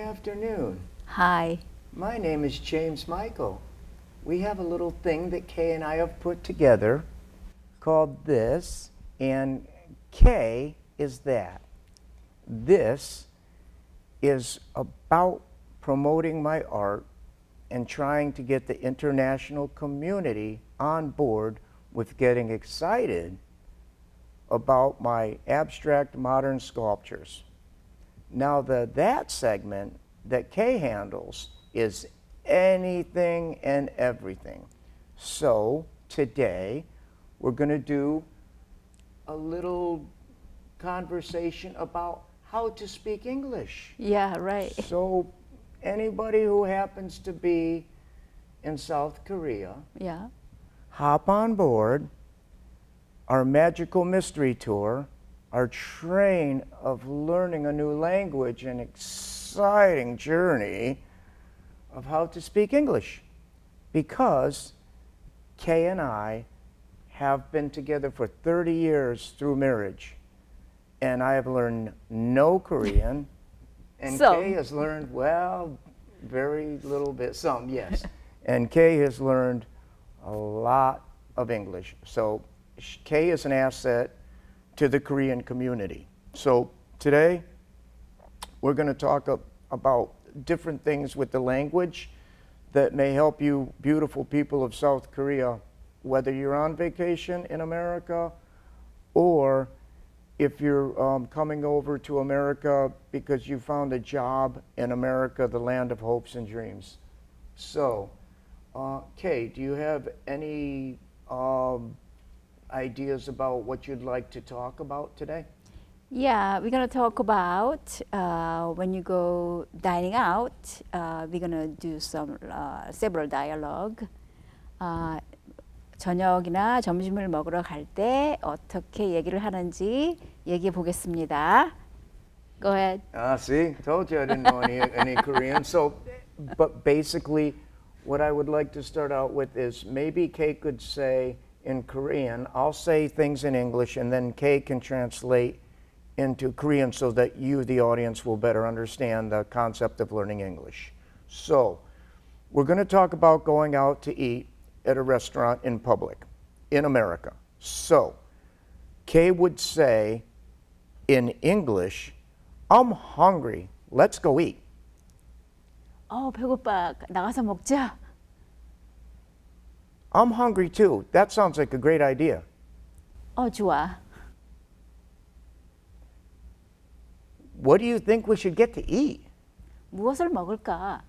afternoon. Hi. My name is James Michael. We have a little thing that Kay and I have put together called this, and Kay is that. This is about promoting my art and trying to get the international community on board with getting excited about my abstract modern sculptures. Now that segment that Kay handles is anything and everything. So today we're going to do a little conversation about how to speak English. Yeah, right. So anybody who happens to be in South Korea, Yeah. hop on board our magical mystery tour, our train of learning a new language, an exciting journey of how to speak English. Because Kay and I have been together for 30 years through marriage, and I have learned no Korean, and Some. Kay has learned, well, very little bit, some, yes. And Kay has learned a lot of English. So Kay is an asset to the Korean community. So today, we're going to talk about different things with the language that may help you beautiful people of South Korea, whether you're on vacation in America or if you're coming over to America because you found a job in America, the land of hopes and dreams. So, Kay, do you have any ideas about what you'd like to talk about today? Yeah, we're gonna talk about when you go dining out. We're gonna do some several dialogue. 저녁이나 점심을 먹으러 갈 때 어떻게 얘기를 하는지 얘기해 보겠습니다. Go ahead. See, told you I didn't know any Korean. So, but basically, what I would like to start out with is maybe Kay could say in Korean, I'll say things in English, and then Kay can translate into Korean so that you, the audience, will better understand the concept of learning English. So, we're going to talk about going out to eat at a restaurant in public in America. So, Kay would say in English, I'm hungry, let's go eat. 배고파. 나가서 먹자. I'm hungry too. That sounds like a great idea. 좋아. What do you think we should get to eat? 무엇을 먹을까?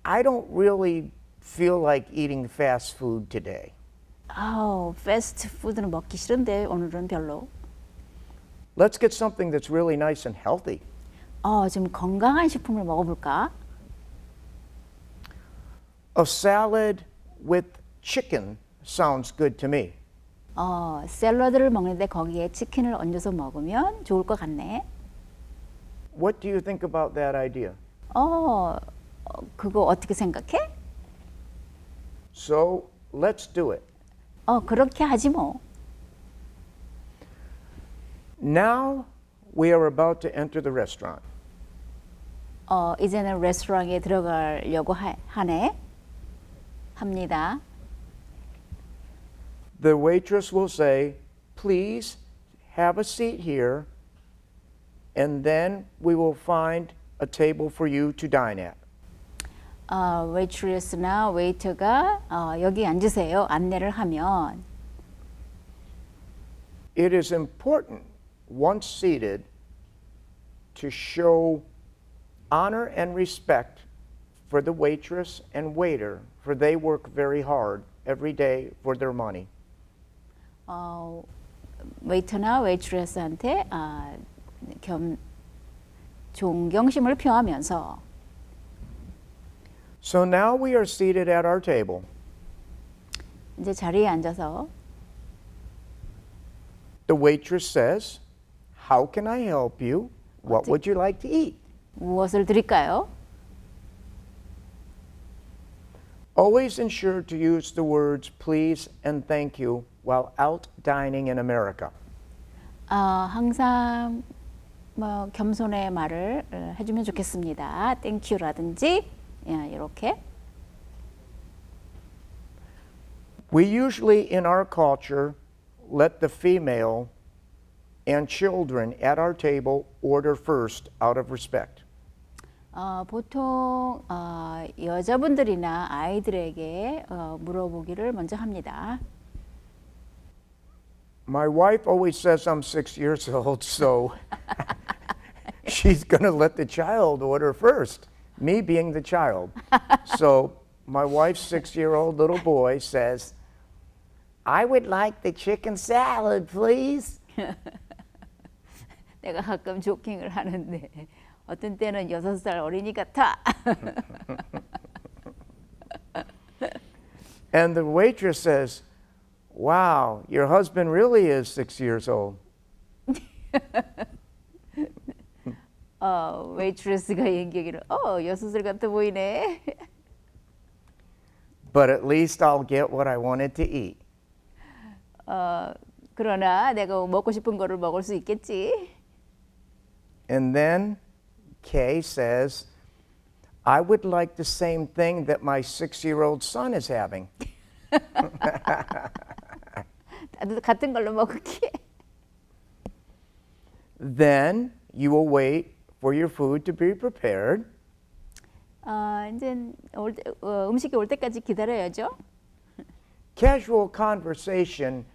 I don't really feel like eating fast food today. 패스트 푸드는 먹기 싫은데 오늘은 별로. Let's get something that's really nice and healthy. 좀 건강한 식품을 먹어볼까? A salad with chicken sounds good to me. 샐러드를 먹는데 거기에 치킨을 얹어서 먹으면 좋을 것 같네. What do you think about that idea? 그거 어떻게 생각해? So, let's do it. 그렇게 하지 뭐. Now, we are about to enter the restaurant. 이제는 레스토랑에 들어가려고 합니다. The waitress will say, please have a seat here, and then we will find a table for you to dine at. 웨이트레스나 웨이터가 여기 앉으세요. 안내를 하면 It is important, once seated, to show honor and respect for the waitress and waiter, for they work very hard every day for their money. 웨이터나 웨이트레스한테 존경심을 표하면서 So now we are seated at our table. 이제 자리에 앉아서 The waitress says, how can I help you? What would you like to eat? 무엇을 드릴까요? Always ensure to use the words please and thank you while out dining in America. 항상 뭐 겸손의 말을 해주면 좋겠습니다. Thank you라든지 이렇게. We usually, in our culture, let the female and children at our table order first out of respect. 보통 여자분들이나 아이들에게 물어보기를 먼저 합니다. My wife always says I'm 6 years old, so she's going to let the child order first, me being the child. So my wife's 6-year-old little boy says, I would like the chicken salad, please. 내가 가끔 조킹을 하는데 어떤 때는 6살 어린이 같아. And the waitress says, wow, your husband really is 6 years old. 웨이트레스가 얘기하기를 6살 같아 보이네. But at least I'll get what I wanted to eat. 그러나 내가 먹고 싶은 거를 먹을 수 있겠지. And then Kay says, I would like the same thing that my 6-year-old son is having. 나도 같은 걸로 먹을게. Then you will wait for your food to be prepared. 이제 음식이 올 때까지 기다려야죠. Casual conversation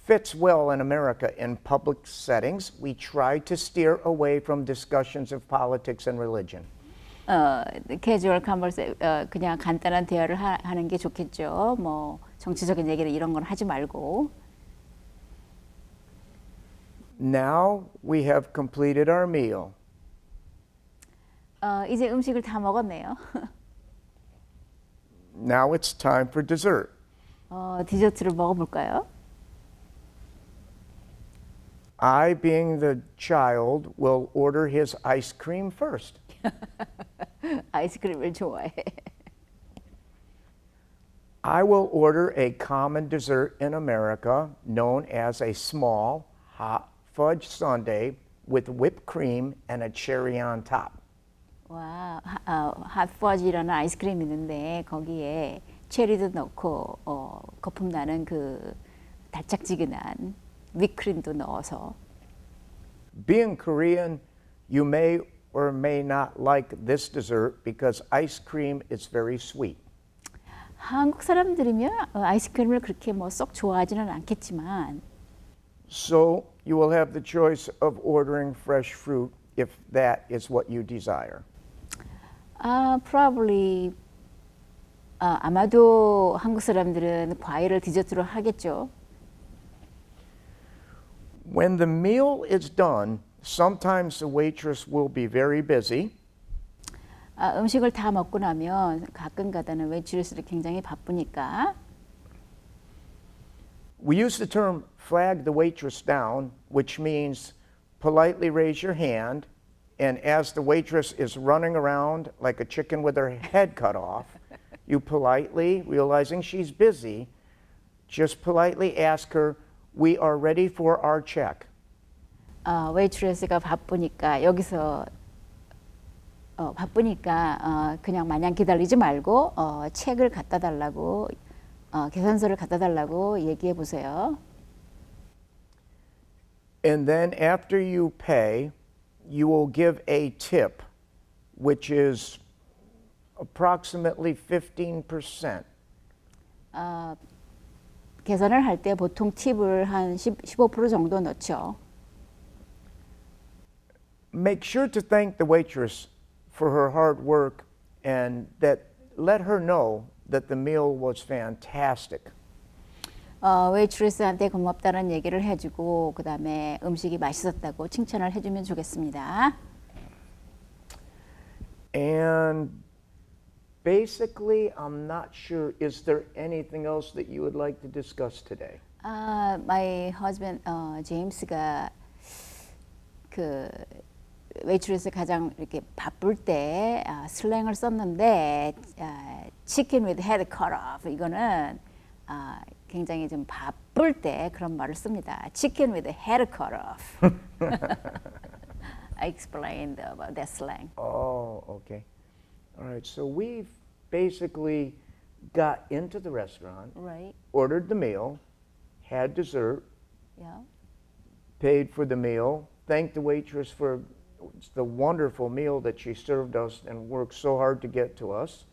fits well in America. In public settings, we try to steer away from discussions of politics and religion. 캐주얼 컨버세 그냥 간단한 대화를 하는 게 좋겠죠. 뭐 정치적인 얘기를 이런 건 하지 말고. Now we have completed our meal. 이제 음식을 다 먹었네요. Now it's time for dessert. 디저트를 먹어볼까요? I, being the child, will order his ice cream first. 아이스크림을 좋아해. I will order a common dessert in America known as a small hot fudge sundae with whipped cream and a cherry on top. 와, 핫퍼지라는 아이스크림이 있는데 거기에 체리도 넣고 거품 나는 그 달짝지근한 휘크림도 넣어서. Being Korean, you may or may not like this dessert because ice cream is very sweet. 한국 사람들이면 아이스크림을 그렇게 뭐 썩 좋아하지는 않겠지만. So you will have the choice of ordering fresh fruit if that is what you desire. Probably 아마도 한국 사람들은 과일을 디저트로 하겠죠. When the meal is done, sometimes the waitress will be very busy. 음식을 다 먹고 나면 가끔가다는 웨이트레스들이 굉장히 바쁘니까. We use the term flag the waitress down, which means politely raise your hand, and as the waitress is running around like a chicken with her head cut off, you politely, realizing she's busy, just politely ask her, we are ready for our check. 웨이트레스가 바쁘니까 여기서 그냥 마냥 기다리지 말고 책을 갖다 달라고 계산서를 갖다 달라고 얘기해 보세요. And then after you pay, you will give a tip, which is approximately 15%. 계산을 할 때 보통 팁을 한 15% 정도 넣죠. Make sure to thank the waitress for her hard work and that let her know that the meal was fantastic. 웨이트레스한테 고맙다는 얘기를 해주고 그 다음에 음식이 맛있었다고 칭찬을 해주면 좋겠습니다. And basically, I'm not sure, is there anything else that you would like to discuss today? My husband, 제임스가 그 웨이트레스 가장 이렇게 바쁠 때 슬랭을 썼는데 chicken with head cut off 이거는 굉장히 좀 바쁠 때 그런 말을 씁니다. Chicken with head cut off. I explained about that slang. Oh, okay. All right, so we've basically got into the restaurant, Right? ordered the meal, had dessert, Yeah. paid for the meal, thanked the waitress for the wonderful meal that she served us and worked so hard to get to us.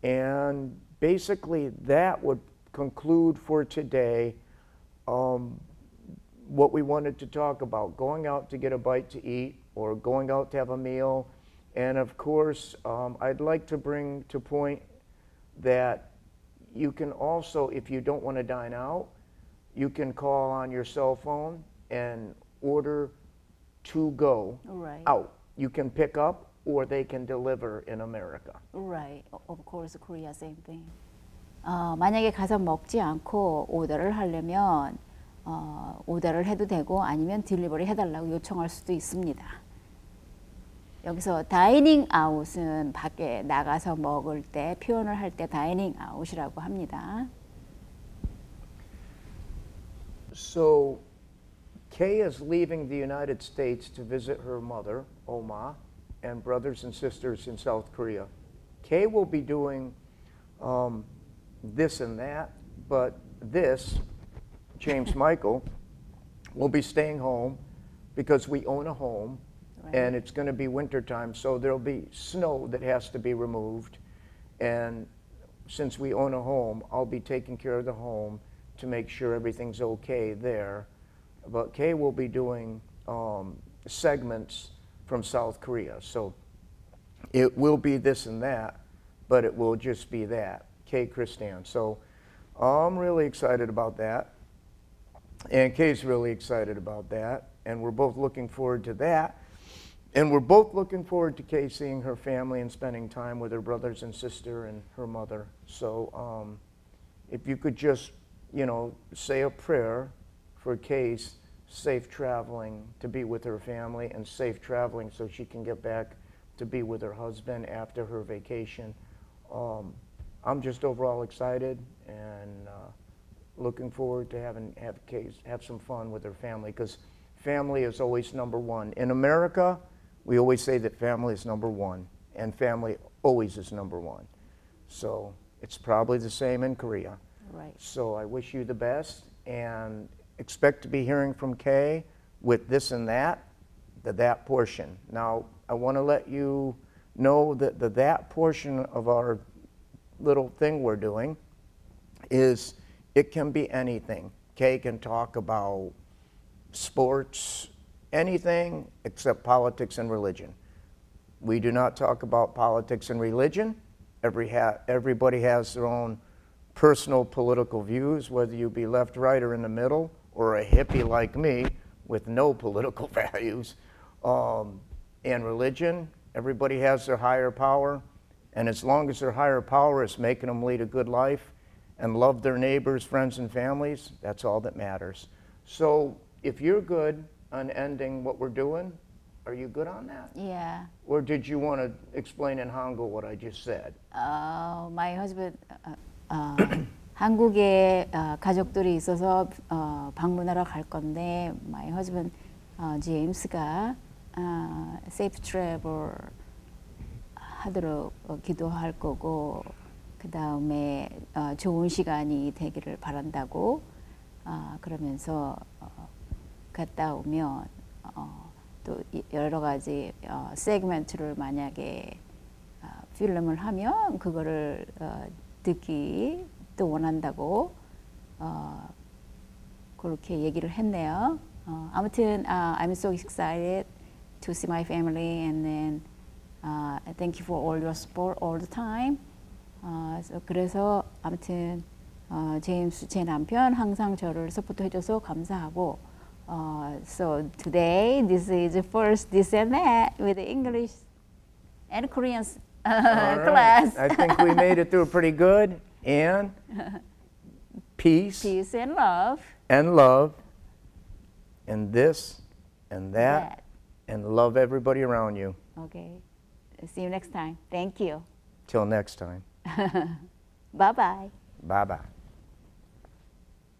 And basically, that would conclude for today what we wanted to talk about, going out to get a bite to eat or going out to have a meal. And of course, I'd like to bring to point that you can also, if you don't want to dine out, you can call on your cell phone and order to go Right. out. You can pick up or they can deliver in America. Right. Of course, Korea same thing. 만약에 가서 먹지 않고 오더를 하려면 오더를 해도 되고 아니면 딜리버리 해달라고 요청할 수도 있습니다. 여기서 다이닝 아웃은 밖에 나가서 먹을 때 표현을 할 때 다이닝 아웃이라고 합니다. So Kay is leaving the United States to visit her mother, Oma, and brothers and sisters in South Korea. Kay will be doing this and that, but this, James Michael, will be staying home because we own a home. Right. And it's going to be wintertime, so there'll be snow that has to be removed. And since we own a home, I'll be taking care of the home to make sure everything's okay there. But Kay will be doing segments from South Korea. So it will be this and that, but it will just be that, Kay Christian. So I'm really excited about that. And Kay's really excited about that. And we're both looking forward to that. And we're both looking forward to Kay seeing her family and spending time with her brothers and sister and her mother. So if you could just, say a prayer for Kay's safe traveling to be with her family and safe traveling so she can get back to be with her husband after her vacation. I'm just overall excited and looking forward to have some fun with her family, because family is always number one. In America, we always say that family is number one, and family always is number one. So it's probably the same in Korea. Right. So I wish you the best, and expect to be hearing from Kay with this and that, that portion. Now, I want to let you know that that portion of our little thing we're doing is, it can be anything. Kay can talk about sports, anything except politics and religion. We do not talk about politics and religion. Everybody has their own personal political views, whether you be left, right, or in the middle, or a hippie like me with no political values. And religion, everybody has their higher power, and as long as their higher power is making them lead a good life and love their neighbors, friends, and families, that's all that matters. So if you're good on ending what we're doing, are you good on that? Yeah. Or did you want to explain in Hangul what I just said? My husband, 한국에 가족들이 있어서 방문하러 갈 건데, my husband, James가 safe travel 하도록 기도할 거고, 그 다음에 좋은 시간이 되기를 바란다고, 그러면서 갔다 오면 또 여러 가지 세그멘트를 만약에 필름을 하면 그거를 듣기 또 원한다고 그렇게 얘기를 했네요. 아무튼 I'm so excited to see my family, and then thank you for all your support all the time. 그래서 아무튼 제임스 제 남편 항상 저를 서포트해줘서 감사하고. So today this is the first this and that with the English and Korean class. I think we made it through pretty good. And peace Peace and love. and love, and this and that, and love everybody around you. Okay. See you next time. Thank you. Till next time. Bye bye. Bye-bye.